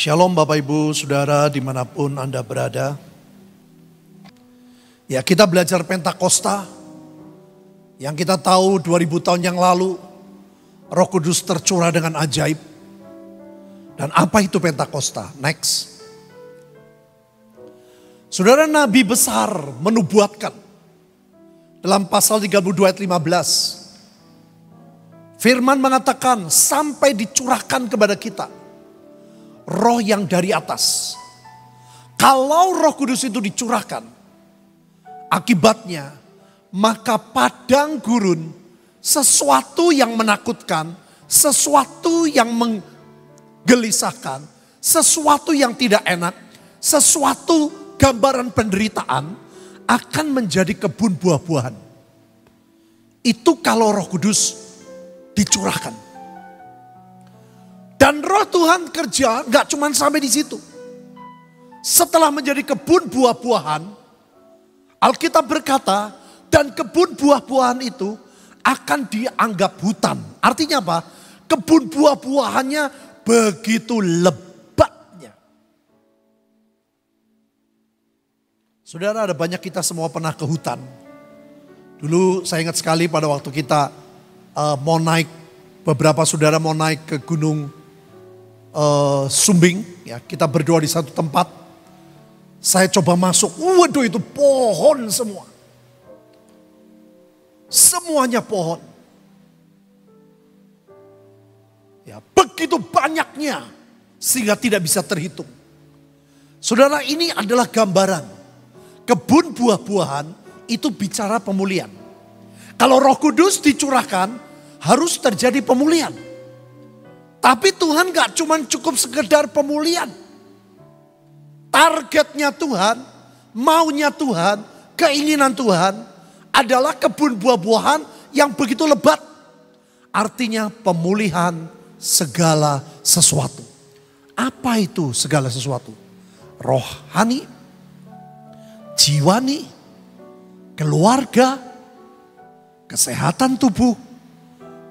Shalom Bapak Ibu Saudara dimanapun Anda berada. Ya, kita belajar Pentakosta. Yang kita tahu 2000 tahun yang lalu Roh Kudus tercurah dengan ajaib. Dan apa itu Pentakosta? Next. Saudara, Nabi besar menubuatkan dalam pasal 32 ayat 15. Firman mengatakan sampai dicurahkan kepada kita Roh yang dari atas. Kalau Roh Kudus itu dicurahkan, akibatnya maka padang gurun sesuatu yang menakutkan, sesuatu yang menggelisahkan, sesuatu yang tidak enak, sesuatu gambaran penderitaan akan menjadi kebun buah-buahan. Itu kalau Roh Kudus dicurahkan. Dan Roh Tuhan kerja gak cuma sampai di situ. Setelah menjadi kebun buah-buahan, Alkitab berkata, dan kebun buah-buahan itu akan dianggap hutan. Artinya apa? Kebun buah-buahannya begitu lebatnya. Saudara, ada banyak kita semua pernah ke hutan. Dulu saya ingat sekali pada waktu kita mau naik, beberapa saudara mau naik ke gunung Sumbing, ya, kita berdoa di satu tempat. Saya coba masuk, waduh itu pohon semua. Semuanya pohon. Ya, begitu banyaknya sehingga tidak bisa terhitung. Saudara, ini adalah gambaran. Kebun buah-buahan itu bicara pemulihan. Kalau Roh Kudus dicurahkan, harus terjadi pemulihan. Tapi Tuhan gak cuma cukup sekedar pemulihan. Targetnya Tuhan, maunya Tuhan, keinginan Tuhan adalah kebun buah-buahan yang begitu lebat. Artinya pemulihan segala sesuatu. Apa itu segala sesuatu? Rohani, jiwani, keluarga, kesehatan tubuh,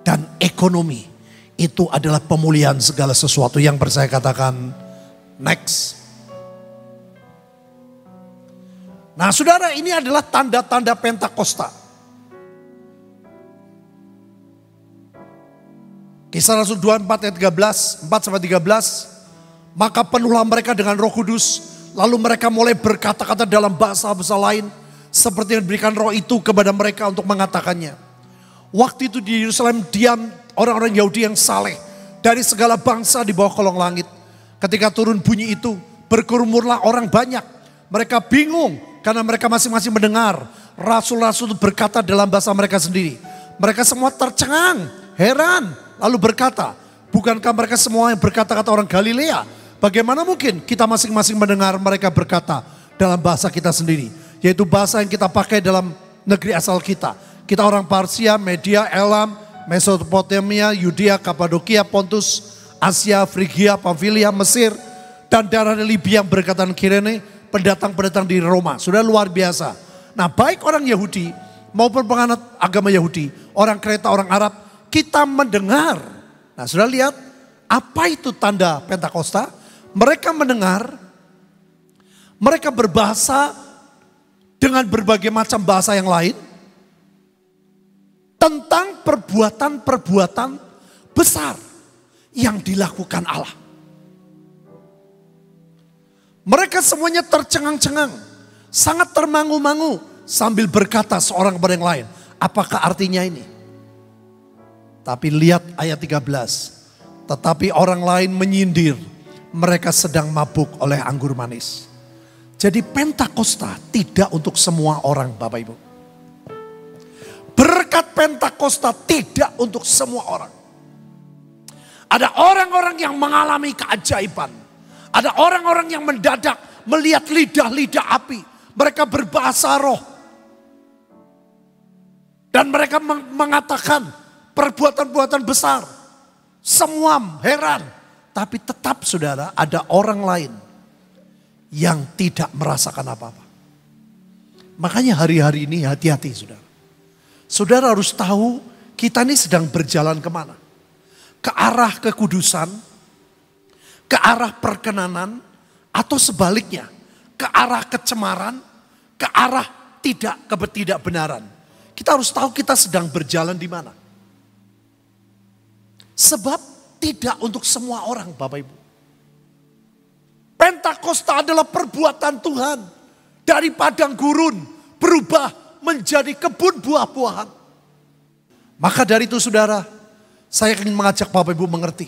dan ekonomi. Itu adalah pemulihan segala sesuatu yang saya katakan next. Nah saudara, ini adalah tanda-tanda Pentakosta. Kisah Rasul 24 ayat 13, 4-13. Maka penuhlah mereka dengan Roh Kudus. Lalu mereka mulai berkata-kata dalam bahasa-bahasa lain. Seperti yang diberikan roh itu kepada mereka untuk mengatakannya. Waktu itu di Yerusalem diam orang-orang Yahudi yang saleh dari segala bangsa di bawah kolong langit. Ketika turun bunyi itu, berkerumurlah orang banyak. Mereka bingung karena mereka masing-masing mendengar rasul-rasul berkata dalam bahasa mereka sendiri. Mereka semua tercengang, heran, lalu berkata, bukankah mereka semua yang berkata-kata orang Galilea? Bagaimana mungkin kita masing-masing mendengar mereka berkata dalam bahasa kita sendiri, yaitu bahasa yang kita pakai dalam negeri asal kita. Kita orang Parsia, Media, Elam, Mesopotamia, Yudea, Kapadokia, Pontus, Asia, Frigia, Pamfilia, Mesir, dan daerah Libya yang berdekatan Kirene, pendatang-pendatang di Roma. Sudah luar biasa. Nah, baik orang Yahudi maupun penganut agama Yahudi, orang Kreta, orang Arab, kita mendengar. Nah, sudah lihat apa itu tanda Pentakosta? Mereka mendengar, mereka berbahasa dengan berbagai macam bahasa yang lain, tentang perbuatan-perbuatan besar yang dilakukan Allah. Mereka semuanya tercengang-cengang, sangat termangu-mangu sambil berkata seorang kepada yang lain, apakah artinya ini? Tapi lihat ayat 13, tetapi orang lain menyindir, mereka sedang mabuk oleh anggur manis. Jadi Pentakosta tidak untuk semua orang, Bapak Ibu. Berkat Pentakosta tidak untuk semua orang. Ada orang-orang yang mengalami keajaiban. Ada orang-orang yang mendadak melihat lidah-lidah api. Mereka berbahasa roh. Dan mereka mengatakan perbuatan-perbuatan besar. Semua heran. Tapi tetap saudara, ada orang lain yang tidak merasakan apa-apa. Makanya hari-hari ini hati-hati saudara. Saudara harus tahu kita ini sedang berjalan kemana. Ke arah kekudusan, ke arah perkenanan, atau sebaliknya, ke arah kecemaran, ke arah ketidakbenaran. Kita harus tahu kita sedang berjalan di mana. Sebab tidak untuk semua orang, Bapak Ibu. Pentakosta adalah perbuatan Tuhan. Dari padang gurun berubah menjadi kebun buah-buahan. Maka dari itu saudara, saya ingin mengajak Bapak Ibu mengerti.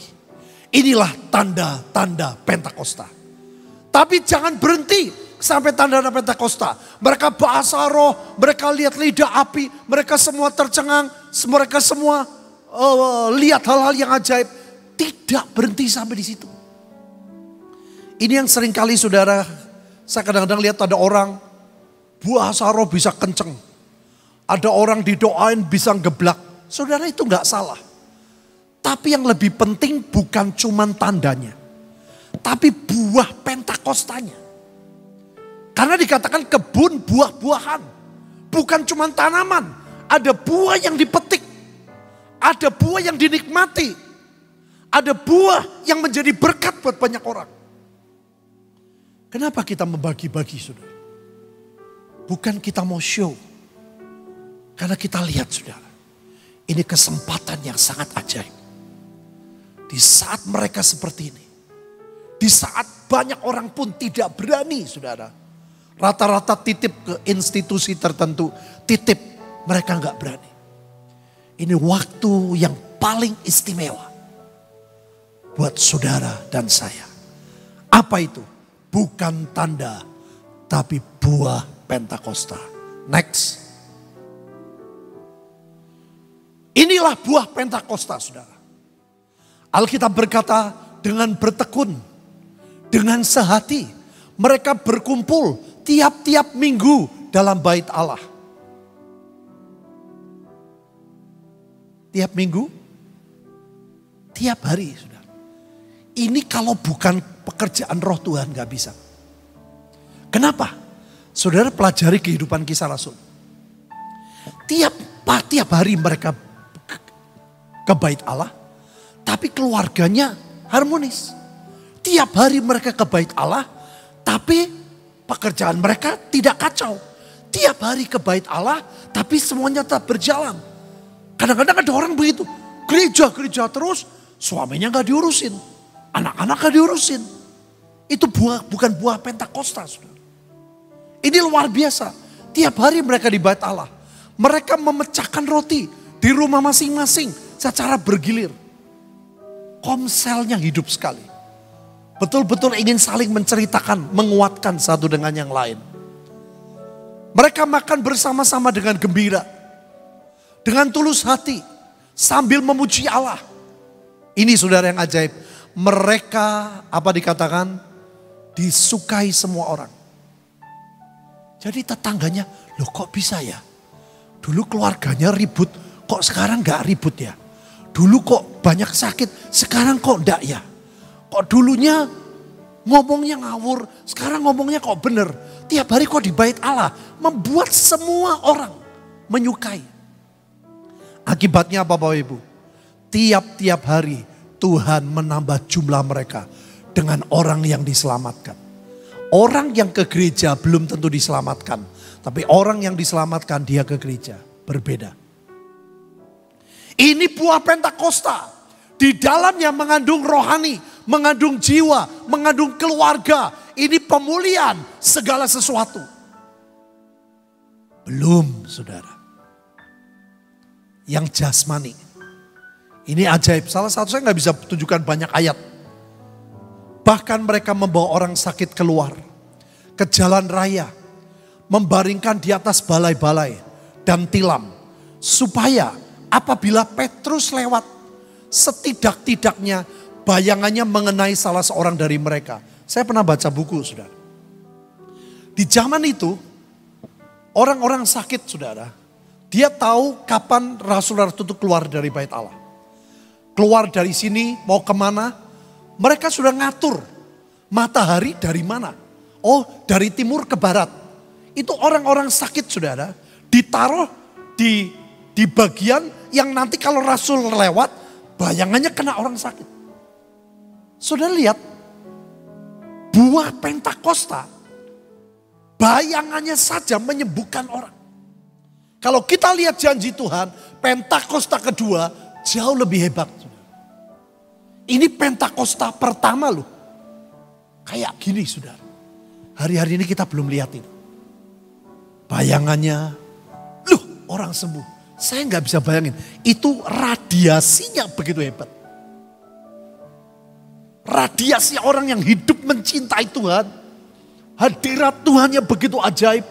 Inilah tanda-tanda Pentakosta. Tapi jangan berhenti sampai tanda-tanda Pentakosta. Mereka bahasa roh, mereka lihat lidah api, mereka semua tercengang, mereka semua lihat hal-hal yang ajaib. Tidak berhenti sampai di situ. Ini yang sering kali saudara, saya kadang-kadang lihat ada orang bahasa roh bisa kenceng. Ada orang didoain bisa geblak. Saudara, itu gak salah. Tapi yang lebih penting bukan cuman tandanya. Tapi buah Pentakostanya. Karena dikatakan kebun buah-buahan. Bukan cuman tanaman. Ada buah yang dipetik. Ada buah yang dinikmati. Ada buah yang menjadi berkat buat banyak orang. Kenapa kita membagi-bagi, saudara? Bukan kita mau show. Karena kita lihat, saudara. Ini kesempatan yang sangat ajaib. Di saat mereka seperti ini. Di saat banyak orang pun tidak berani, saudara. Rata-rata titip ke institusi tertentu. Titip, mereka nggak berani. Ini waktu yang paling istimewa. Buat saudara dan saya. Apa itu? Bukan tanda, tapi buah Pentakosta. Next. Inilah buah Pentakosta, saudara. Alkitab berkata, dengan bertekun, dengan sehati, mereka berkumpul tiap-tiap minggu dalam bait Allah. Tiap minggu, tiap hari, saudara. Ini kalau bukan pekerjaan roh Tuhan gak bisa. Kenapa? Saudara pelajari kehidupan Kisah Rasul. Tiap hari mereka ke bait Allah. Tapi keluarganya harmonis. Tiap hari mereka ke bait Allah. Tapi pekerjaan mereka tidak kacau. Tiap hari ke bait Allah. Tapi semuanya tetap berjalan. Kadang-kadang ada orang begitu. Gereja terus. Suaminya gak diurusin. Anak-anak gak diurusin. Itu bukan buah Pentakosta, saudara. Ini luar biasa. Tiap hari mereka di bait Allah. Mereka memecahkan roti di rumah masing-masing secara bergilir. Komselnya hidup sekali. Betul-betul ingin saling menceritakan, menguatkan satu dengan yang lain. Mereka makan bersama-sama dengan gembira. Dengan tulus hati. Sambil memuji Allah. Ini saudara yang ajaib. Mereka apa dikatakan? Disukai semua orang. Jadi tetangganya, loh kok bisa ya? Dulu keluarganya ribut, kok sekarang gak ribut ya? Dulu kok banyak sakit, sekarang kok enggak ya? Kok dulunya ngomongnya ngawur, sekarang ngomongnya kok bener? Tiap hari kok di bait Allah, membuat semua orang menyukai. Akibatnya apa Bapak Ibu? Tiap-tiap hari Tuhan menambah jumlah mereka dengan orang yang diselamatkan. Orang yang ke gereja belum tentu diselamatkan. Tapi orang yang diselamatkan dia ke gereja. Berbeda. Ini buah Pentakosta. Di dalamnya mengandung rohani, mengandung jiwa, mengandung keluarga. Ini pemulihan segala sesuatu. Belum saudara. Yang jasmani. Ini ajaib. Salah satu saya gak bisa tunjukkan banyak ayat. Bahkan mereka membawa orang sakit keluar. Ke jalan raya. Membaringkan di atas balai-balai. Dan tilam. Supaya apabila Petrus lewat. Setidak-tidaknya bayangannya mengenai salah seorang dari mereka. Saya pernah baca buku saudara. Di zaman itu. Orang-orang sakit saudara. Dia tahu kapan rasul-rasul itu keluar dari bait Allah. Keluar dari sini mau kemana? Mereka sudah ngatur matahari dari mana. Oh dari timur ke barat. Itu orang-orang sakit saudara. Ditaruh di bagian yang nanti kalau rasul lewat. Bayangannya kena orang sakit. Saudara lihat buah Pentakosta, bayangannya saja menyembuhkan orang. Kalau kita lihat janji Tuhan, Pentakosta kedua jauh lebih hebat. Ini Pentakosta pertama loh. Kayak gini saudara. Hari-hari ini kita belum lihat itu. Bayangannya, loh orang sembuh. Saya nggak bisa bayangin, itu radiasinya begitu hebat. Radiasi orang yang hidup mencintai Tuhan. Hadirat Tuhannya begitu ajaib.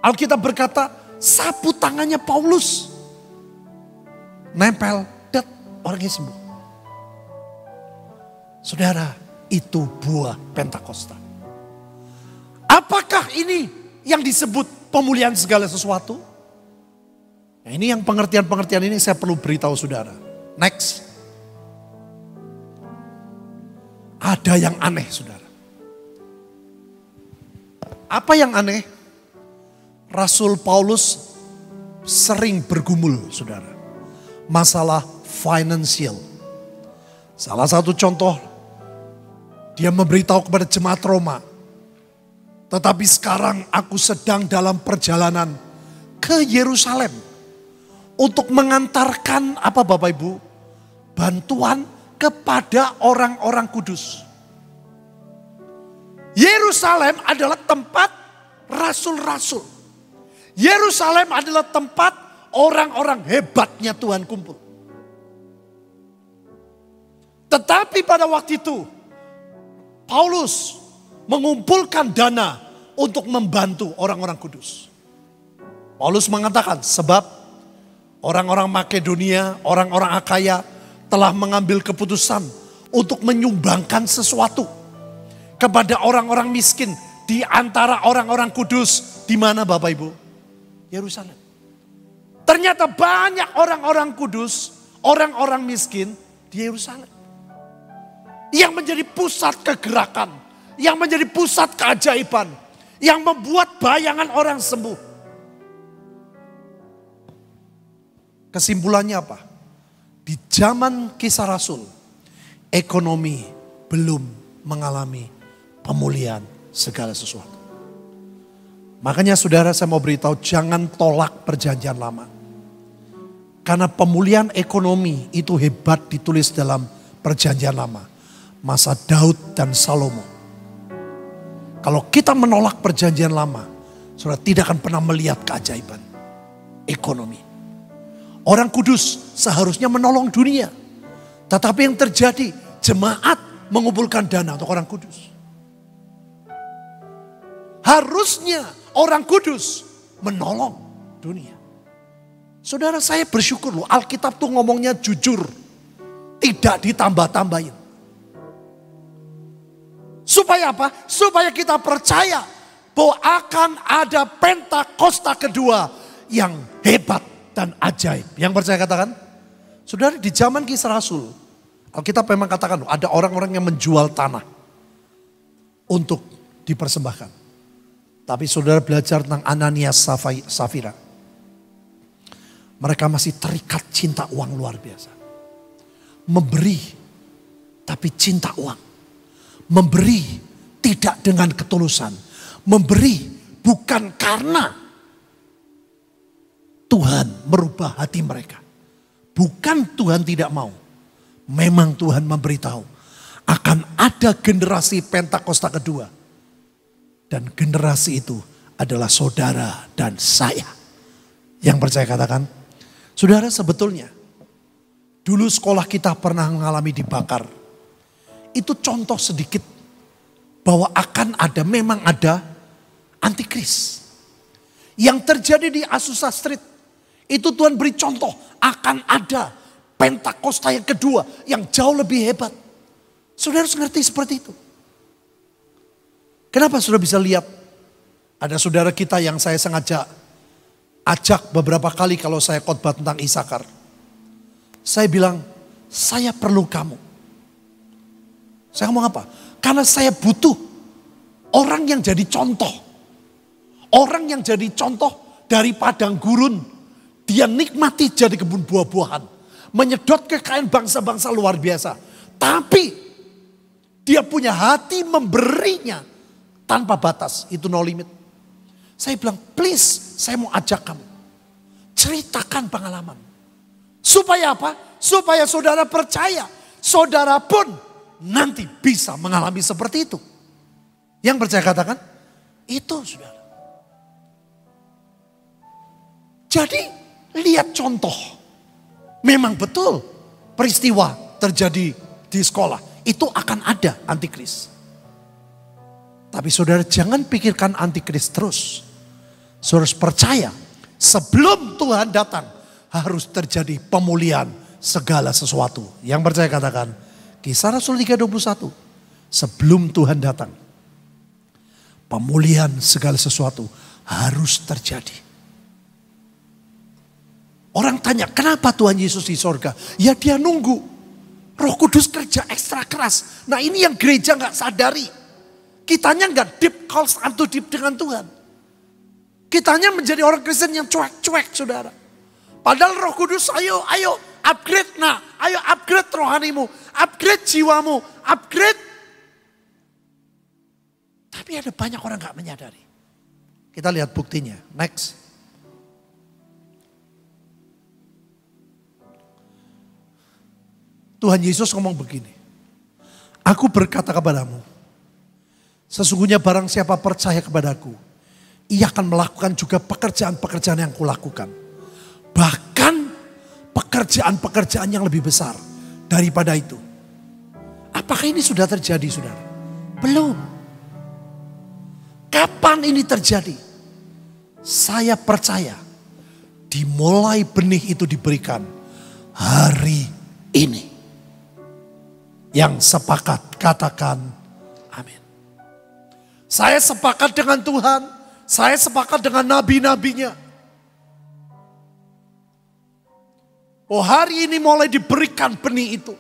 Alkitab berkata, sapu tangannya Paulus nempel, dan orangnya sembuh. Saudara, itu buah Pentakosta. Apakah ini yang disebut pemulihan segala sesuatu? Nah, ini yang pengertian-pengertian ini saya perlu beritahu saudara. Next. Ada yang aneh saudara. Apa yang aneh? Rasul Paulus sering bergumul saudara. Masalah financial. Salah satu contoh, dia memberitahu kepada jemaat Roma. Tetapi sekarang aku sedang dalam perjalanan ke Yerusalem. Untuk mengantarkan apa Bapak Ibu? Bantuan kepada orang-orang kudus. Yerusalem adalah tempat rasul-rasul. Yerusalem adalah tempat orang-orang hebatnya Tuhan kumpul. Tetapi pada waktu itu, Paulus mengumpulkan dana untuk membantu orang-orang kudus. Paulus mengatakan, sebab orang-orang Makedonia, orang-orang Akaya telah mengambil keputusan untuk menyumbangkan sesuatu kepada orang-orang miskin di antara orang-orang kudus. Di mana Bapak Ibu? Yerusalem. Ternyata banyak orang-orang kudus, orang-orang miskin di Yerusalem. Yang menjadi pusat kegerakan, yang menjadi pusat keajaiban, yang membuat bayangan orang sembuh. Kesimpulannya apa? Di zaman Kisah Rasul, ekonomi belum mengalami pemulihan segala sesuatu. Makanya saudara, saya mau beritahu, jangan tolak perjanjian lama. Karena pemulihan ekonomi itu hebat ditulis dalam perjanjian lama. Masa Daud dan Salomo. Kalau kita menolak perjanjian lama, saudara tidak akan pernah melihat keajaiban ekonomi. Orang kudus seharusnya menolong dunia. Tetapi yang terjadi, jemaat mengumpulkan dana untuk orang kudus. Harusnya orang kudus menolong dunia. Saudara, saya bersyukur loh, Alkitab tuh ngomongnya jujur. Tidak ditambah-tambahin. Supaya apa? Supaya kita percaya bahwa akan ada Pentakosta kedua yang hebat dan ajaib. Yang percaya katakan. Saudara, di zaman Kisah Rasul, Alkitab memang katakan ada orang-orang yang menjual tanah untuk dipersembahkan. Tapi saudara belajar tentang Ananias Safira. Mereka masih terikat cinta uang luar biasa. Memberi, tapi cinta uang. Memberi tidak dengan ketulusan. Memberi bukan karena Tuhan merubah hati mereka. Bukan Tuhan tidak mau. Memang Tuhan memberitahu akan ada generasi Pentakosta kedua. Dan generasi itu adalah saudara dan saya. Yang percaya katakan. Saudara, sebetulnya dulu sekolah kita pernah mengalami dibakar. Itu contoh sedikit bahwa akan ada, memang ada antikris. Yang terjadi di Azusa Street, itu Tuhan beri contoh akan ada Pentakosta yang kedua yang jauh lebih hebat. Saudara harus ngerti seperti itu. Kenapa saudara bisa lihat? Ada saudara kita yang saya sengaja ajak beberapa kali kalau saya khotbah tentang Isakar. Saya bilang, saya perlu kamu. Saya ngomong apa? Karena saya butuh orang yang jadi contoh. Orang yang jadi contoh dari padang gurun. Dia nikmati jadi kebun buah-buahan. Menyedot kekayaan bangsa-bangsa luar biasa. Tapi Dia punya hati memberinya tanpa batas. Itu no limit. Saya bilang, please, saya mau ajak kamu. Ceritakan pengalaman. Supaya apa? Supaya saudara percaya. Saudara pun nanti bisa mengalami seperti itu. Yang percaya katakan, itu saudara. Jadi lihat contoh. Memang betul peristiwa terjadi di sekolah. Itu akan ada antikris. Tapi saudara jangan pikirkan antikris terus. Saudara harus percaya sebelum Tuhan datang harus terjadi pemulihan segala sesuatu. Yang percaya katakan Kisah Rasul 3:21. Sebelum Tuhan datang pemulihan segala sesuatu harus terjadi. Orang tanya, kenapa Tuhan Yesus di sorga? Ya dia nunggu. Roh Kudus kerja ekstra keras. Nah ini yang gereja gak sadari. Kitanya gak deep calls unto deep dengan Tuhan. Kitanya menjadi orang Kristen yang cuek-cuek saudara. Padahal Roh Kudus ayo upgrade. Nah ayo upgrade rohanimu. Upgrade jiwamu. Upgrade. Tapi ada banyak orang gak menyadari. Kita lihat buktinya. Next. Tuhan Yesus ngomong begini. Aku berkata kepadamu. Sesungguhnya barang siapa percaya kepadaku. Ia akan melakukan juga pekerjaan-pekerjaan yang kulakukan. Bahkan pekerjaan-pekerjaan yang lebih besar daripada itu. Apakah ini sudah terjadi saudara? Belum. Kapan ini terjadi? Saya percaya. Dimulai benih itu diberikan hari ini. Yang sepakat katakan amin. Saya sepakat dengan Tuhan. Saya sepakat dengan nabi-nabinya. Oh hari ini mulai diberikan benih itu.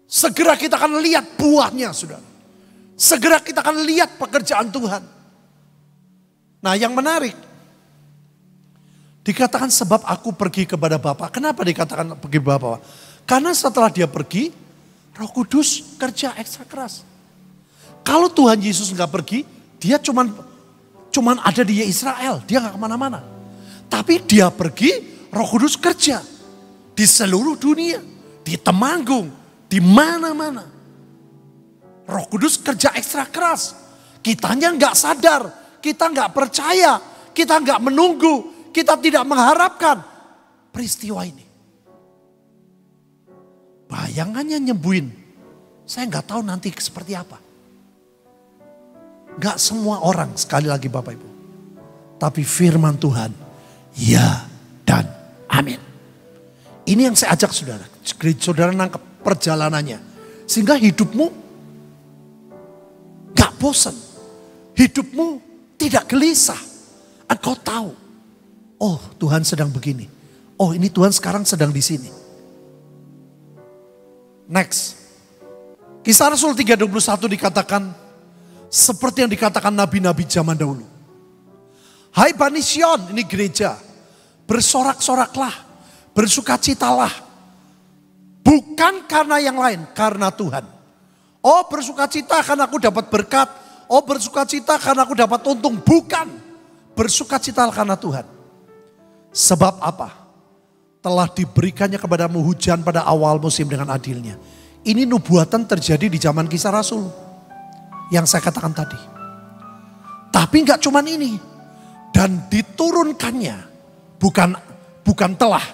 Segera kita akan lihat buahnya saudara. Segera kita akan lihat pekerjaan Tuhan. Nah yang menarik. Dikatakan sebab aku pergi kepada Bapa. Kenapa dikatakan pergi kepada Bapa? Karena setelah dia pergi. Roh Kudus kerja ekstra keras. Kalau Tuhan Yesus nggak pergi, dia cuman ada di Israel, dia nggak kemana-mana. Tapi dia pergi, Roh Kudus kerja di seluruh dunia, di Temanggung, di mana-mana. Roh Kudus kerja ekstra keras. Kitanya nggak sadar, kita nggak percaya, kita nggak menunggu, kita tidak mengharapkan peristiwa ini. Bayangannya nyembuhin. Saya nggak tahu nanti seperti apa. Nggak semua orang sekali lagi Bapak Ibu. Tapi firman Tuhan. Ya dan amin. Ini yang saya ajak saudara. Saudara nangkep perjalanannya. Sehingga hidupmu nggak bosan. Hidupmu tidak gelisah. Engkau tahu. Oh Tuhan sedang begini. Oh ini Tuhan sekarang sedang di sini. Next. Kisah Rasul 3:21 dikatakan seperti yang dikatakan nabi-nabi zaman dahulu. Hai Bani Sion, ini gereja. Bersorak-soraklah, bersukacitalah. Bukan karena yang lain, karena Tuhan. Oh bersukacita karena aku dapat berkat. Oh bersukacita karena aku dapat untung. Bukan. Bersukacitalah karena Tuhan. Sebab apa? Telah diberikannya kepadamu hujan pada awal musim dengan adilnya. Ini nubuatan terjadi di zaman Kisah Rasul. Yang saya katakan tadi. Tapi enggak cuman ini. Dan diturunkannya. Bukan telah.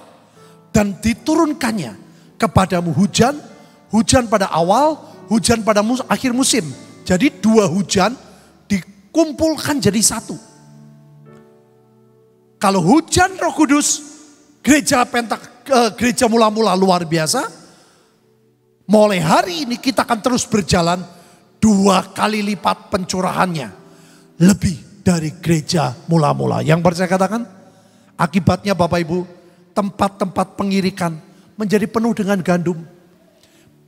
Dan diturunkannya kepadamu hujan. Hujan pada awal. Hujan pada akhir musim. Jadi dua hujan dikumpulkan jadi satu. Kalau hujan Roh Kudus. Gereja mula-mula luar biasa. Mulai hari ini kita akan terus berjalan 2 kali lipat pencurahannya. Lebih dari gereja mula-mula. Yang percaya katakan. Akibatnya Bapak Ibu. Tempat-tempat pengirikan menjadi penuh dengan gandum.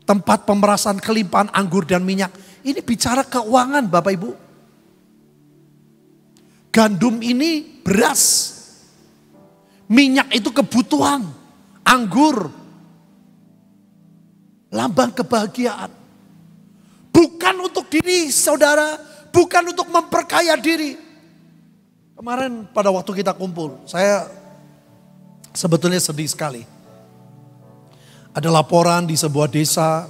Tempat pemerasan kelimpahan anggur dan minyak. Ini bicara keuangan Bapak Ibu. Gandum ini beras. Minyak itu kebutuhan. Anggur. Lambang kebahagiaan. diri saudara bukan untuk memperkaya diri. Kemarin pada waktu kita kumpul, saya sebetulnya sedih sekali. Ada laporan di sebuah desa,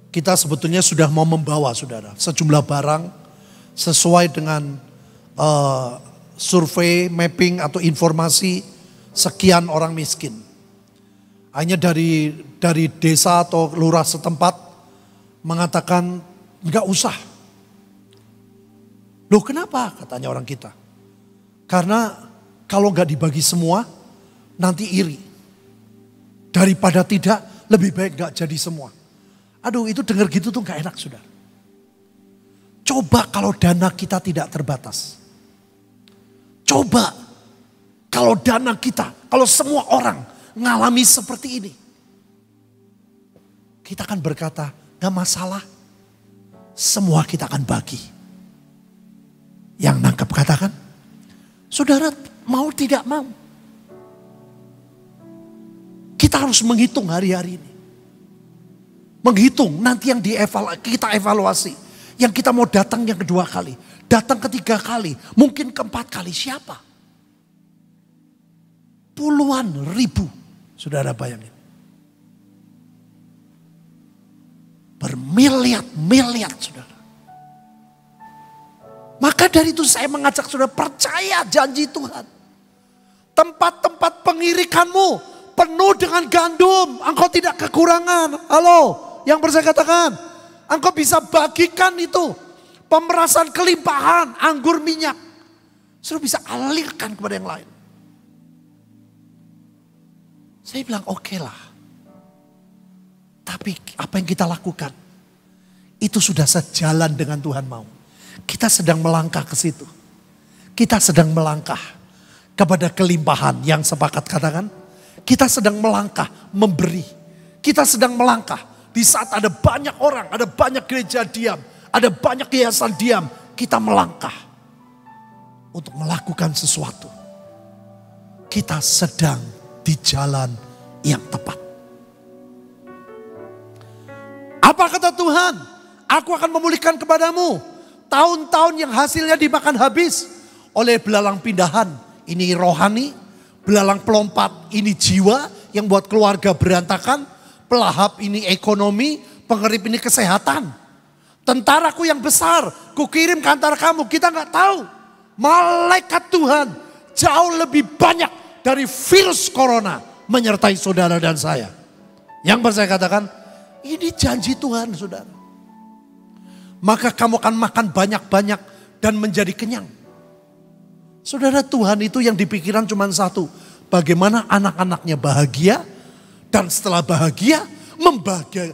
kita sebetulnya sudah mau membawa saudara sejumlah barang sesuai dengan survei, mapping atau informasi sekian orang miskin. Hanya dari desa atau lurah setempat mengatakan enggak usah. Loh kenapa? Katanya orang kita. Karena kalau enggak dibagi semua nanti iri. Daripada tidak lebih baik enggak jadi semua. Aduh itu dengar gitu tuh enggak enak saudara. Coba kalau dana kita tidak terbatas. Coba kalau dana kita, kalau semua orang ngalami seperti ini. Kita akan berkata, gak masalah. Semua kita akan bagi. Yang nangkep katakan, saudara mau tidak mau. Kita harus menghitung hari-hari ini. Menghitung nanti yang kita evaluasi. Yang kita mau datang yang kedua kali. Datang ketiga kali. Mungkin keempat kali. Siapa? Puluhan ribu. Saudara bayangin. Bermiliat-miliat saudara. Maka dari itu saya mengajak saudara percaya janji Tuhan. Tempat-tempat pengirikanmu penuh dengan gandum. Engkau tidak kekurangan. Halo, yang percaya katakan. Engkau bisa bagikan itu. Pemerasan kelimpahan, anggur minyak. Saudara bisa alirkan kepada yang lain. Saya bilang oke lah. Tapi apa yang kita lakukan. Itu sudah sejalan dengan Tuhan mau. Kita sedang melangkah ke situ. Kita sedang melangkah kepada kelimpahan yang sepakat katakan. Kita sedang melangkah memberi. Kita sedang melangkah. Di saat ada banyak orang, ada banyak gereja diam, ada banyak yayasan diam, kita melangkah untuk melakukan sesuatu. Kita sedang di jalan yang tepat. Apa kata Tuhan? Aku akan memulihkan kepadamu tahun-tahun yang hasilnya dimakan habis oleh belalang pindahan. Ini rohani, belalang pelompat ini jiwa yang buat keluarga berantakan. Pelahap ini ekonomi, pengerip ini kesehatan. Tentaraku yang besar, kukirim ke antara kamu. Kita nggak tahu. Malaikat Tuhan jauh lebih banyak dari virus corona menyertai saudara dan saya. Yang saya katakan, ini janji Tuhan saudara. Maka kamu akan makan banyak-banyak dan menjadi kenyang. Saudara, Tuhan itu yang dipikiran cuma satu. Bagaimana anak-anaknya bahagia. Dan setelah bahagia, membagikan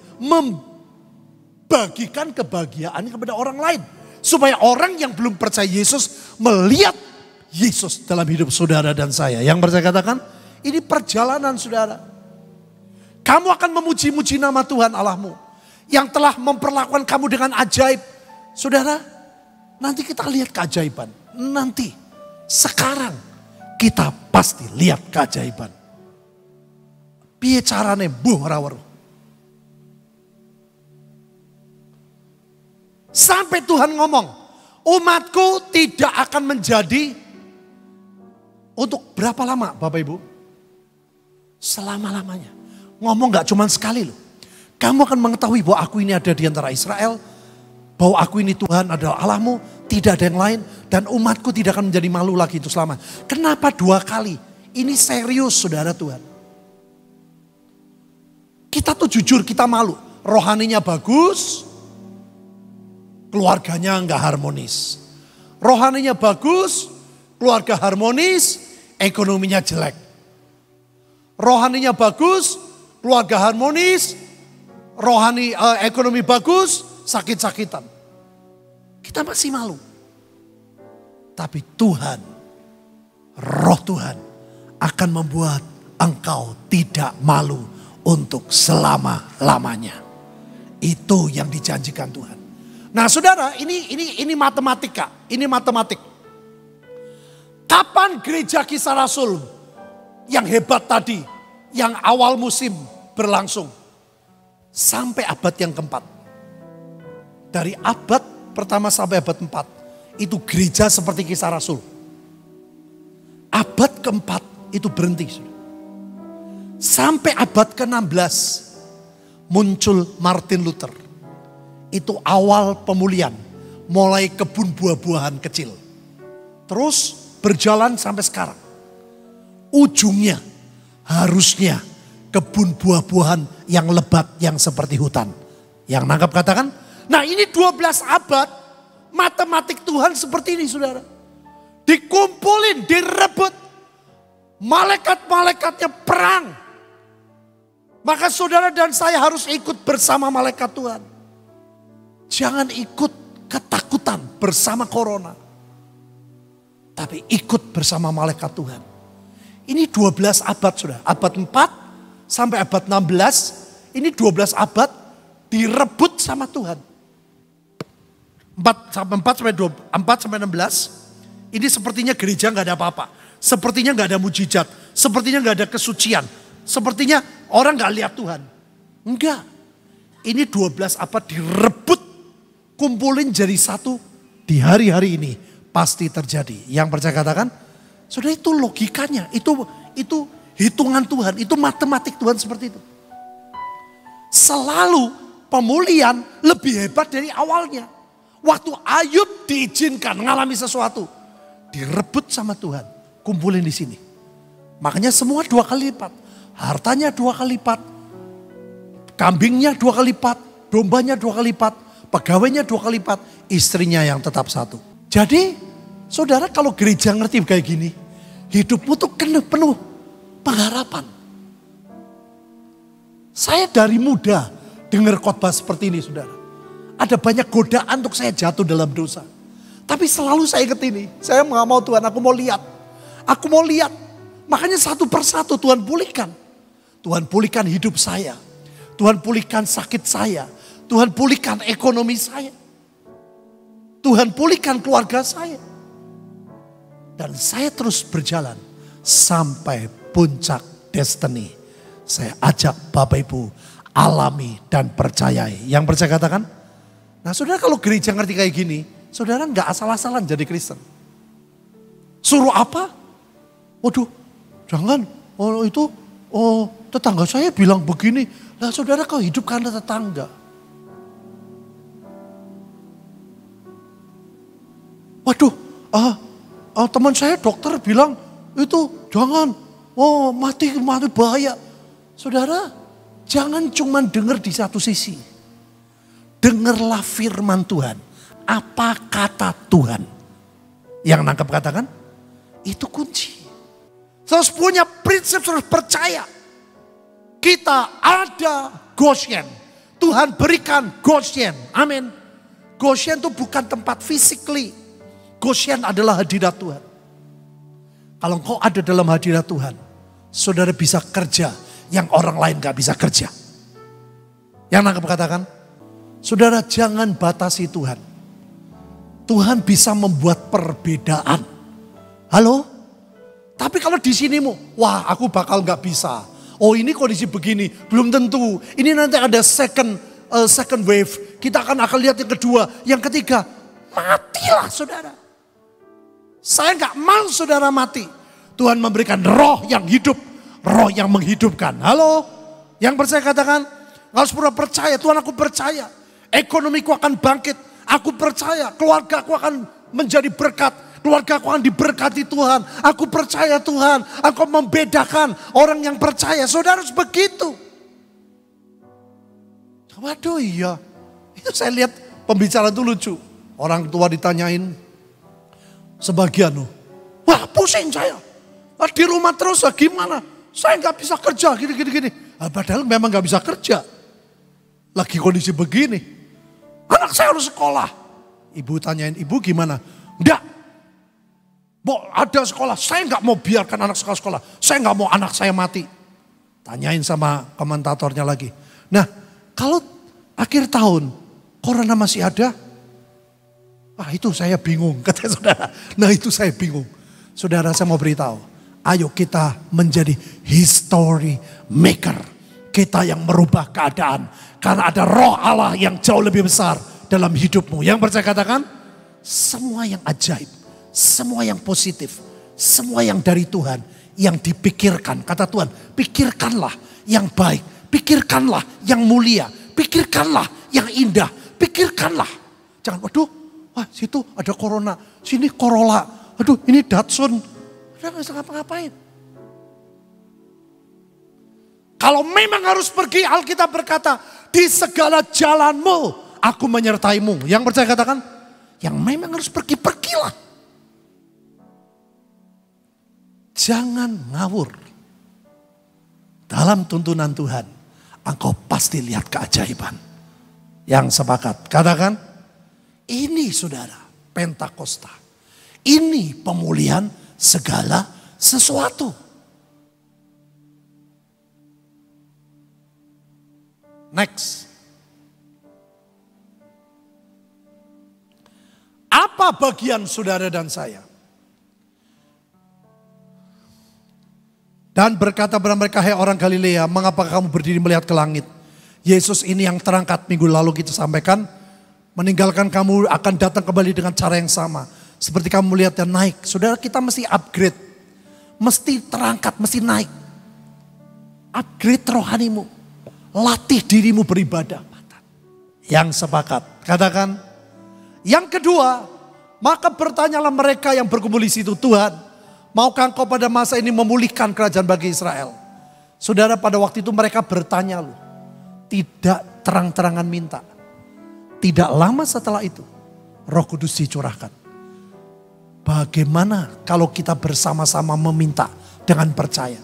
kebahagiaan kepada orang lain. Supaya orang yang belum percaya Yesus melihat Yesus dalam hidup saudara dan saya. Yang percaya katakan, ini perjalanan saudara. Kamu akan memuji-muji nama Tuhan Allahmu. Yang telah memperlakukan kamu dengan ajaib. Saudara, nanti kita lihat keajaiban. Nanti, sekarang kita pasti lihat keajaiban. Piye carane mbuh ora weruh. Sampai Tuhan ngomong, umatku tidak akan menjadi untuk berapa lama Bapak Ibu? Selama-lamanya. Ngomong gak cuma sekali loh. Kamu akan mengetahui bahwa aku ini ada di antara Israel. Bahwa aku ini Tuhan adalah Allahmu. Tidak ada yang lain. Dan umatku tidak akan menjadi malu lagi itu selama. Kenapa 2 kali? Ini serius saudara Tuhan. Kita tuh jujur kita malu. Rohaninya bagus. Keluarganya enggak harmonis. Rohaninya bagus. Keluarga harmonis. Ekonominya jelek. Rohaninya bagus. Keluarga harmonis. Ekonomi bagus. Sakit-sakitan. Kita masih malu. Tapi Tuhan. Roh Tuhan. Akan membuat engkau tidak malu. Untuk selama-lamanya. Itu yang dijanjikan Tuhan. Nah saudara, ini matematika. Ini matematik. Kapan gereja Kisah Rasul yang hebat tadi, yang awal musim berlangsung? Sampai abad yang keempat. dari abad pertama sampai abad 4. Itu gereja seperti Kisah Rasul. Abad keempat itu berhenti. Sampai abad ke-16 muncul Martin Luther. Itu awal pemulihan. Mulai kebun buah-buahan kecil. Terus berjalan sampai sekarang. Ujungnya harusnya kebun buah-buahan yang lebat yang seperti hutan. Yang nangkap katakan, nah ini 12 abad matematik Tuhan seperti ini saudara. Dikumpulin, direbut. Malaikat-malaikatnya perang. Maka saudara dan saya harus ikut bersama malaikat Tuhan. Jangan ikut ketakutan bersama corona. Tapi ikut bersama malaikat Tuhan. Ini 12 abad sudah. Abad 4 sampai abad 16. Ini 12 abad direbut sama Tuhan. 4 sampai 16. Ini sepertinya gereja gak ada apa-apa. Sepertinya gak ada mujizat. Sepertinya gak ada kesucian. Sepertinya orang gak lihat Tuhan. Enggak. Ini 12 abad direbut. Kumpulin jadi satu. Di hari-hari ini pasti terjadi. Yang percaya katakan, saudara itu logikanya. Itu hitungan Tuhan. Itu matematik Tuhan seperti itu. Selalu pemulihan lebih hebat dari awalnya. Waktu Ayub diizinkan mengalami sesuatu. Direbut sama Tuhan. Kumpulin di sini. Makanya semua 2 kali lipat. Hartanya 2 kali lipat. Kambingnya 2 kali lipat. Dombanya 2 kali lipat. Pegawainya 2 kali lipat. Istrinya yang tetap 1. Jadi saudara kalau gereja ngerti kayak gini. Hidupmu tuh penuh pengharapan. Saya dari muda dengar khotbah seperti ini saudara. Ada banyak godaan untuk saya jatuh dalam dosa. Tapi selalu saya ingat ini. Saya nggak mau Tuhan, aku mau lihat. Aku mau lihat. Makanya satu persatu Tuhan pulihkan. Tuhan pulihkan hidup saya. Tuhan pulihkan sakit saya. Tuhan pulihkan ekonomi saya. Tuhan pulihkan keluarga saya. Dan saya terus berjalan sampai puncak destiny. Saya ajak Bapak Ibu alami dan percayai. Yang percaya katakan, nah saudara kalau gereja ngerti kayak gini, saudara nggak asal-asalan jadi Kristen. Suruh apa? Waduh, jangan. Tetangga saya bilang begini. Nah saudara kau hidup karena tetangga. Waduh, teman saya dokter bilang itu jangan. Mati bahaya. Saudara, jangan cuma dengar di satu sisi. Dengarlah firman Tuhan. Apa kata Tuhan? Yang nangkep katakan, itu kunci. Terus punya prinsip, terus percaya. Kita ada Goshen. Tuhan berikan Goshen. Amin. Goshen itu bukan tempat physically. Goshen adalah hadirat Tuhan. Kalau engkau ada dalam hadirat Tuhan, saudara bisa kerja yang orang lain gak bisa kerja. Yang nangkep katakan, saudara jangan batasi Tuhan. Tuhan bisa membuat perbedaan. Halo? Tapi kalau di sinimu, wah aku bakal gak bisa. Oh ini kondisi begini, belum tentu. Ini nanti ada second wave. Kita akan lihat yang kedua, yang ketiga. Matilah saudara. Saya gak mau saudara mati. Tuhan memberikan roh yang hidup. Roh yang menghidupkan. Halo? Yang percaya katakan, harus pura percaya. Tuhan aku percaya. Ekonomiku akan bangkit. Aku percaya. Keluarga aku akan menjadi berkat. Keluarga aku akan diberkati Tuhan. Aku percaya Tuhan. Aku membedakan orang yang percaya. Saudara harus begitu. Waduh iya. Itu saya lihat pembicaraan itu lucu. Orang tua ditanyain. Sebagian. Wah pusing saya. Di rumah terus gimana? Saya gak bisa kerja gini. Padahal memang gak bisa kerja. Lagi kondisi begini. Anak saya harus sekolah. Ibu tanyain, ibu gimana? Enggak. Ada sekolah, saya nggak mau biarkan anak sekolah. Saya nggak mau anak saya mati. Tanyain sama komentatornya lagi. Nah, kalau akhir tahun corona masih ada, itu saya bingung kata saudara. Nah itu saya bingung. Saudara saya mau beritahu, ayo kita menjadi history maker. Kita yang merubah keadaan. Karena ada roh Allah yang jauh lebih besar dalam hidupmu. Yang percaya katakan, semua yang ajaib, semua yang positif, semua yang dari Tuhan, yang dipikirkan. Kata Tuhan, pikirkanlah yang baik, pikirkanlah yang mulia, pikirkanlah yang indah, pikirkanlah. Jangan, waduh, wah situ ada corona, sini Corolla, aduh ini Datsun. Udah gak bisa ngapa-ngapain. Kalau memang harus pergi, Alkitab berkata, di segala jalanmu aku menyertaimu. Yang percaya katakan, yang memang harus pergi, pergilah. Jangan ngawur. Dalam tuntunan Tuhan, engkau pasti lihat keajaiban. Yang sepakat, katakan, ini saudara, Pentakosta. Ini pemulihan segala sesuatu. Next. Apa bagian saudara dan saya? Dan berkata kepada mereka, hai orang Galilea, mengapa kamu berdiri melihat ke langit? Yesus ini yang terangkat minggu lalu kita sampaikan, meninggalkan kamu akan datang kembali dengan cara yang sama. Seperti kamu melihat dan naik. Saudara, kita mesti upgrade. Mesti terangkat, mesti naik. Upgrade rohanimu. Latih dirimu beribadah. Yang sepakat. Katakan. Yang kedua, maka bertanyalah mereka yang berkumpul di situ, Tuhan, maukah engkau pada masa ini memulihkan kerajaan bagi Israel? Saudara, pada waktu itu mereka bertanya loh. Tidak terang-terangan minta. Tidak lama setelah itu, Roh Kudus dicurahkan. Bagaimana kalau kita bersama-sama meminta dengan percaya?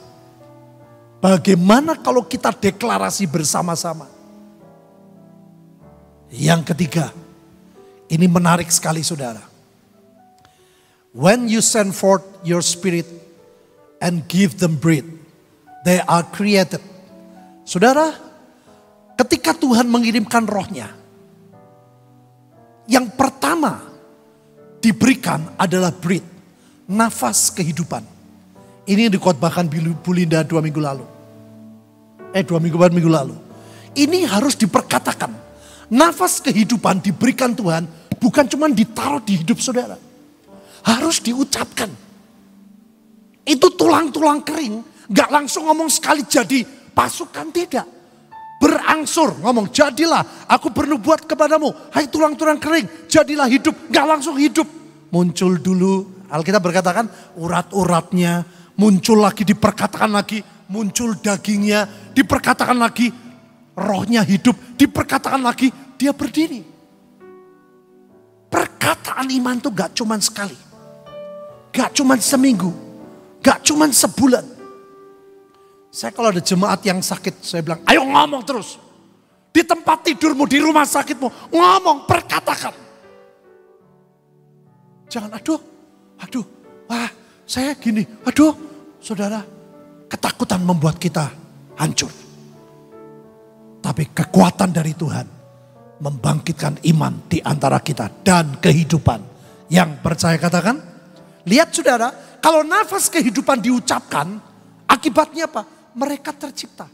Bagaimana kalau kita deklarasi bersama-sama? Yang ketiga, ini menarik sekali saudara. When you send forth your spirit and give them breath, they are created. Saudara, ketika Tuhan mengirimkan rohnya, yang pertama diberikan adalah breath, nafas kehidupan. Ini yang dikhotbahkan Bu Linda 2 minggu lalu. 2 minggu lalu. Ini harus diperkatakan. Nafas kehidupan diberikan Tuhan bukan cuma ditaruh di hidup saudara. Harus diucapkan. Itu tulang-tulang kering, gak langsung ngomong sekali jadi pasukan, tidak. Berangsur ngomong, jadilah aku bernubuat kepadamu. Hai tulang-tulang kering, jadilah hidup. Gak langsung hidup. Muncul dulu, Alkitab berkatakan urat-uratnya. Muncul lagi, diperkatakan lagi. Muncul dagingnya, diperkatakan lagi. Rohnya hidup, diperkatakan lagi. Dia berdiri. Perkataan iman itu gak cuman sekali. Gak cuman seminggu. Gak cuman sebulan. Saya kalau ada jemaat yang sakit, saya bilang, ayo ngomong terus. Di tempat tidurmu, di rumah sakitmu, ngomong, perkatakan. Jangan aduh, wah saya gini, aduh. Saudara, ketakutan membuat kita hancur. Tapi kekuatan dari Tuhan membangkitkan iman di antara kita dan kehidupan. Yang percaya katakan, lihat saudara, kalau nafas kehidupan diucapkan, akibatnya apa? Mereka tercipta.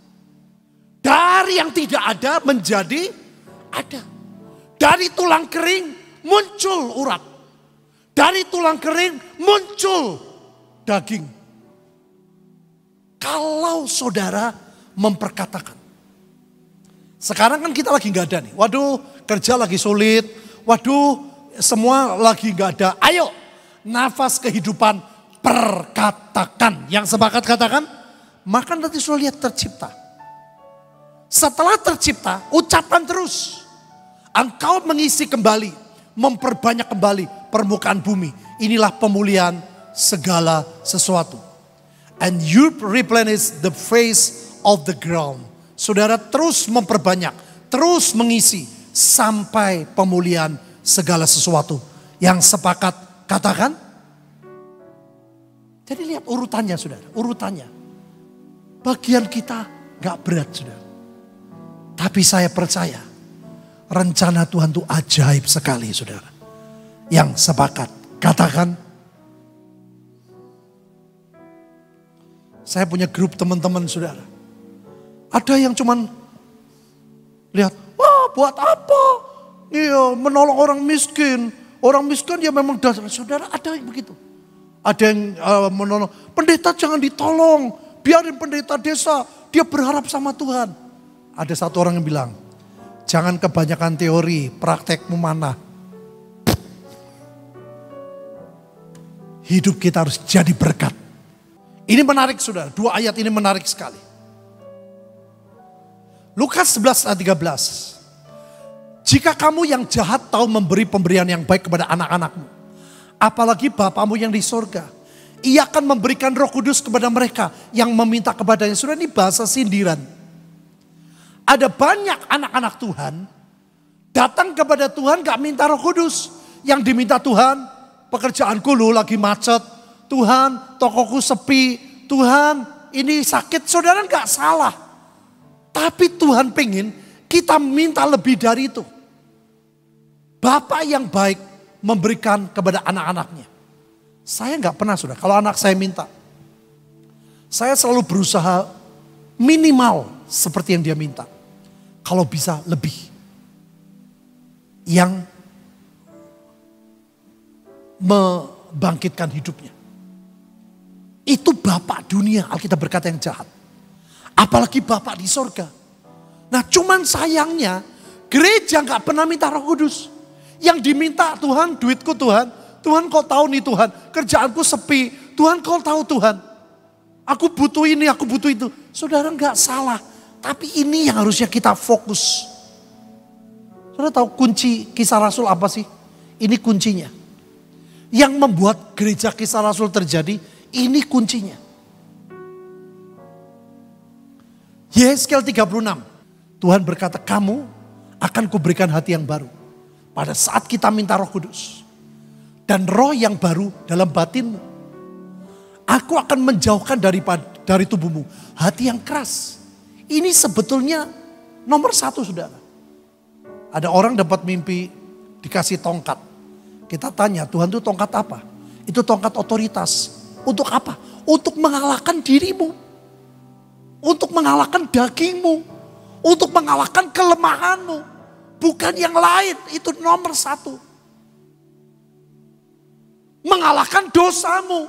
Dari yang tidak ada menjadi ada. Dari tulang kering muncul urat. Dari tulang kering muncul daging. Kalau saudara memperkatakan. Sekarang kan kita lagi gak ada nih. Waduh, kerja lagi sulit. Waduh, semua lagi gak ada. Ayo, nafas kehidupan perkatakan. Yang sepakat katakan, maka nanti sudah lihat tercipta. Setelah tercipta, ucapkan terus. Engkau mengisi kembali, memperbanyak kembali permukaan bumi. Inilah pemulihan segala sesuatu. And you replenish the face of the ground. Saudara terus memperbanyak, terus mengisi sampai pemulihan segala sesuatu. Yang sepakat katakan. Jadi lihat urutannya saudara, urutannya. Bagian kita gak berat saudara. Tapi saya percaya rencana Tuhan itu ajaib sekali saudara. Yang sepakat katakan. Saya punya grup teman-teman saudara. Ada yang cuman lihat, wah buat apa? Iya, menolong orang miskin. Orang miskin ya memang dasar. Saudara, ada yang begitu. Ada yang menolong. Pendeta jangan ditolong. Biarin pendeta desa. Dia berharap sama Tuhan. Ada satu orang yang bilang, jangan kebanyakan teori, praktekmu mana. Hidup kita harus jadi berkat. Ini menarik saudara, 2 ayat ini menarik sekali. Lukas 11 ayat 13. Jika kamu yang jahat tahu memberi pemberian yang baik kepada anak-anakmu, apalagi Bapamu yang di sorga, Ia akan memberikan Roh Kudus kepada mereka yang meminta kepadanya. Sudah, ini bahasa sindiran. Ada banyak anak-anak Tuhan datang kepada Tuhan gak minta Roh Kudus. Yang diminta Tuhan, pekerjaanku lu lagi macet. Tuhan, tokoku sepi. Tuhan, ini sakit. Saudara gak salah. Tapi Tuhan pengen kita minta lebih dari itu. Bapak yang baik memberikan kepada anak-anaknya. Saya gak pernah saudara, kalau anak saya minta. Saya selalu berusaha minimal seperti yang dia minta. Kalau bisa lebih. Yang membangkitkan hidupnya. Itu Bapak dunia, Alkitab berkata yang jahat. Apalagi Bapak di sorga. Nah cuman sayangnya gereja gak pernah minta Roh Kudus. Yang diminta Tuhan, duitku Tuhan. Tuhan kau tahu nih Tuhan, kerjaanku sepi. Tuhan kau tahu Tuhan. Aku butuh ini, aku butuh itu. Saudara gak salah. Tapi ini yang harusnya kita fokus. Saudara tahu kunci Kisah Rasul apa sih? Ini kuncinya. Yang membuat gereja Kisah Rasul terjadi, ini kuncinya. Yeskel 36. Tuhan berkata, kamu akan kuberikan hati yang baru. Pada saat kita minta Roh Kudus. Dan roh yang baru dalam batinmu. Aku akan menjauhkan dari tubuhmu hati yang keras. Ini sebetulnya nomor 1 saudara. Ada orang dapat mimpi dikasih tongkat. Kita tanya, Tuhan itu tongkat apa? Itu tongkat otoritas. Untuk apa? Untuk mengalahkan dirimu. Untuk mengalahkan dagingmu. Untuk mengalahkan kelemahanmu. Bukan yang lain, itu nomor 1. Mengalahkan dosamu.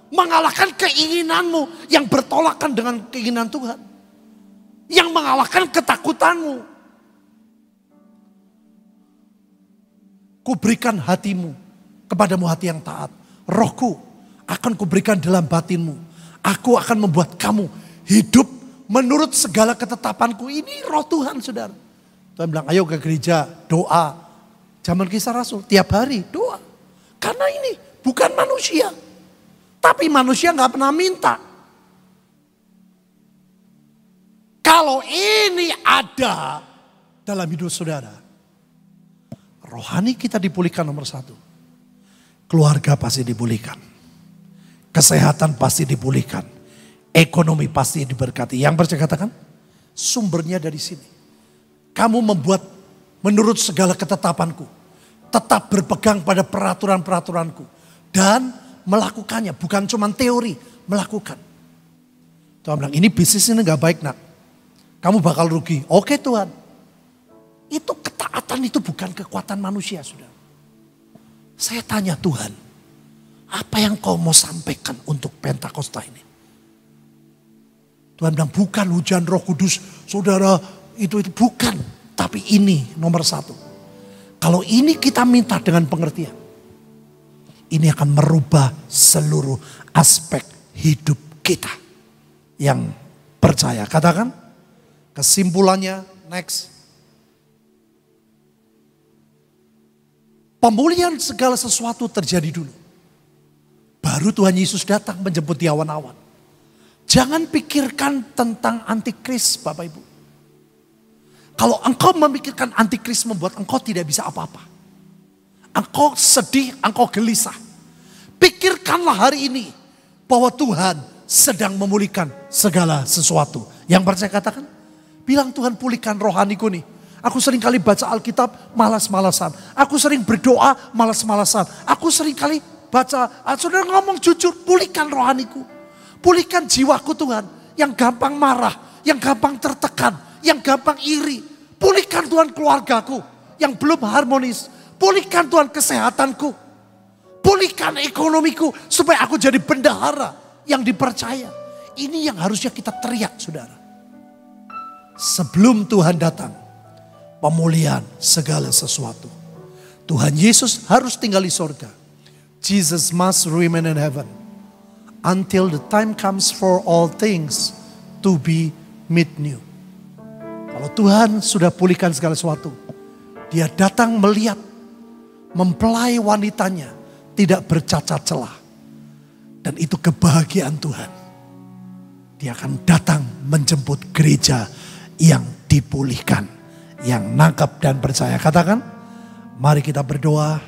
Mengalahkan keinginanmu yang bertolakan dengan keinginan Tuhan. Yang mengalahkan ketakutanmu. Kuberikan hatimu kepadamu hati yang taat. Rohku akan kuberikan dalam batinmu. Aku akan membuat kamu hidup menurut segala ketetapanku. Ini roh Tuhan saudara. Tuhan bilang ayo ke gereja doa. Zaman Kisah Rasul tiap hari doa. Karena ini bukan manusia. Tapi manusia gak pernah minta. Kalau ini ada dalam hidup saudara. Rohani kita dipulihkan nomor 1. Keluarga pasti dipulihkan. Kesehatan pasti dipulihkan. Ekonomi pasti diberkati. Yang percaya katakan sumbernya dari sini. Kamu membuat menurut segala ketetapanku. Tetap berpegang pada peraturan-peraturanku. Dan melakukannya. Bukan cuma teori. Melakukan. Tuhan bilang ini bisnis ini gak baik nak. Kamu bakal rugi. Oke Tuhan. Itu ketaatan itu bukan kekuatan manusia saudara. Saya tanya Tuhan. Apa yang kau mau sampaikan untuk Pentakosta ini? Tuhan bilang bukan hujan Roh Kudus. Saudara itu bukan. Tapi ini nomor 1. Kalau ini kita minta dengan pengertian. Ini akan merubah seluruh aspek hidup kita. Yang percaya. Katakan. Kesimpulannya next. Pemulihan segala sesuatu terjadi dulu. Baru Tuhan Yesus datang menjemput di awan-awan. Jangan pikirkan tentang antikris Bapak Ibu. Kalau engkau memikirkan antikris membuat engkau tidak bisa apa-apa. Engkau sedih, engkau gelisah. Pikirkanlah hari ini bahwa Tuhan sedang memulihkan segala sesuatu. Yang percaya katakan, bilang Tuhan pulihkan rohaniku nih. Aku sering kali baca Alkitab malas-malasan. Aku sering berdoa malas-malasan. Aku sering kali baca, saudara ngomong jujur, pulihkan rohaniku. Pulihkan jiwaku Tuhan. Yang gampang marah, yang gampang tertekan, yang gampang iri. Pulihkan Tuhan keluargaku. yang belum harmonis. Pulihkan Tuhan kesehatanku. Pulihkan ekonomiku supaya aku jadi bendahara yang dipercaya. Ini yang harusnya kita teriak, saudara. Sebelum Tuhan datang, pemulihan segala sesuatu. Tuhan Yesus harus tinggal di sorga. Jesus must remain in heaven until the time comes for all things to be made new. Kalau Tuhan sudah pulihkan segala sesuatu, dia datang melihat, mempelai wanitanya tidak bercacat celah. Dan itu kebahagiaan Tuhan. Dia akan datang menjemput gereja yang dipulihkan, yang nangkap dan percaya. Katakan, mari kita berdoa.